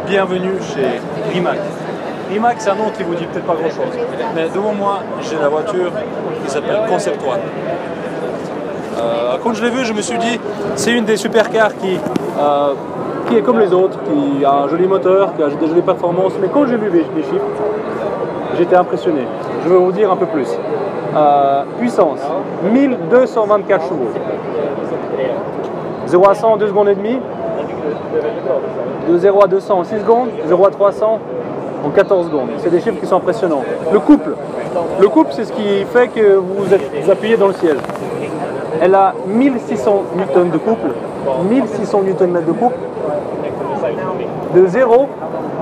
bienvenue chez Rimac. Rimac, c'est un nom qui vous dit peut-être pas grand-chose, mais devant moi, j'ai la voiture qui s'appelle Concept One. Quand je l'ai vue, je me suis dit, c'est une des supercars qui est comme les autres, qui a un joli moteur, qui a des jolies performances, mais quand j'ai vu les chiffres, j'étais impressionné. Je vais vous dire un peu plus. Puissance, 1224 chevaux. 0 à 100 en 2 secondes et demie. De 0 à 200 en 6 secondes. 0 à 300 en 14 secondes. C'est des chiffres qui sont impressionnants. Le couple, c'est ce qui fait que vous appuyez dans le ciel. Elle a 1600 newtons de couple. 1600 newtons de couple. De 0,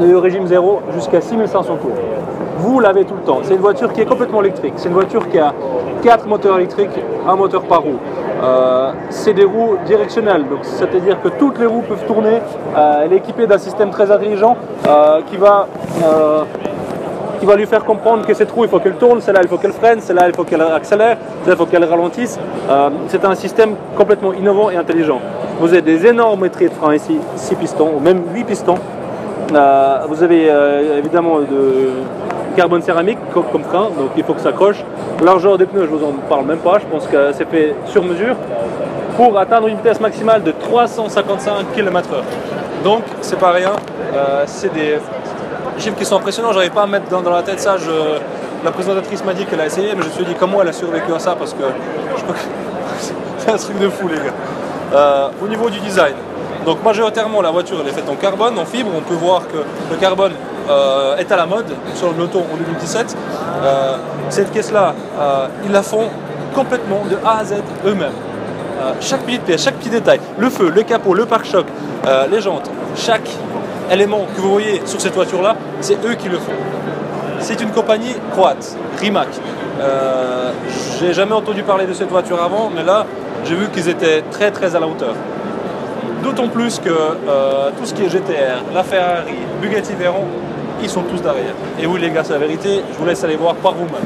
de régime 0 jusqu'à 6500 tours. Vous l'avez tout le temps. C'est une voiture qui est complètement électrique. C'est une voiture qui a 4 moteurs électriques, un moteur par roue. C'est des roues directionnelles, c'est-à-dire que toutes les roues peuvent tourner. Elle est équipée d'un système très intelligent qui va lui faire comprendre que cette roue, il faut qu'elle tourne, celle-là, il faut qu'elle freine, celle-là, il faut qu'elle accélère, celle-là, il faut qu'elle ralentisse. C'est un système complètement innovant et intelligent. Vous avez des énormes étriers de frein ici, 6 pistons, ou même 8 pistons. Vous avez évidemment de carbone céramique comme frein, donc il faut que ça accroche. Largeur des pneus, je vous en parle même pas, je pense que c'est fait sur mesure pour atteindre une vitesse maximale de 355 km/h. Donc c'est pas rien, c'est des chiffres qui sont impressionnants. J'arrive pas à mettre dans la tête ça. La présentatrice m'a dit qu'elle a essayé, mais je me suis dit comment elle a survécu à ça, parce que je crois que c'est un truc de fou, les gars. Au niveau du design, donc majoritairement la voiture elle est faite en carbone, en fibre. On peut voir que le carbone est à la mode sur l'auto en 2017. Cette caisse-là, ils la font complètement de A à Z eux-mêmes. Chaque petite pièce, chaque petit détail, le feu, le capot, le pare-choc, les jantes, chaque élément que vous voyez sur cette voiture-là, c'est eux qui le font. C'est une compagnie croate, Rimac. J'ai jamais entendu parler de cette voiture avant, mais là, j'ai vu qu'ils étaient très très à la hauteur. D'autant plus que tout ce qui est GTR, la Ferrari, Bugatti Veyron, ils sont tous derrière. Et oui les gars, c'est la vérité, je vous laisse aller voir par vous-même.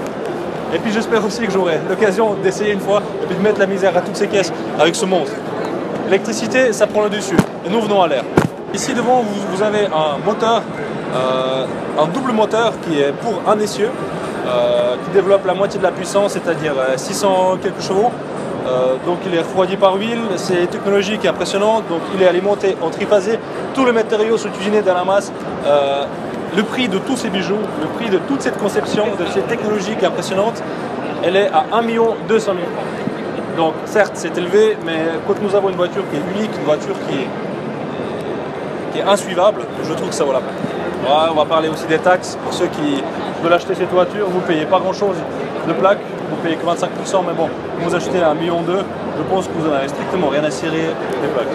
Et puis j'espère aussi que j'aurai l'occasion d'essayer une fois et puis de mettre la misère à toutes ces caisses avec ce monstre. L'électricité, ça prend le dessus. Et nous venons à l'air. Ici devant, vous avez un moteur, un double moteur qui est pour un essieu, qui développe la moitié de la puissance, c'est-à-dire 600 quelques chevaux. Donc il est refroidi par huile, c'est une technologie qui est impressionnante, donc il est alimenté en triphasé, tous les matériaux sont usinés dans la masse. Le prix de tous ces bijoux, le prix de toute cette conception, de cette technologie qui est impressionnante, elle est à 1 200 000 francs. Donc certes c'est élevé, mais quand nous avons une voiture qui est unique, une voiture qui est insuivable, je trouve que ça vaut la peine. Voilà, on va parler aussi des taxes. Pour ceux qui veulent acheter cette voiture, vous ne payez pas grand chose de plaque, vous payez que 25%, mais bon, vous achetez à 1,2 million, je pense que vous n'en avez strictement rien à cirer des plaques.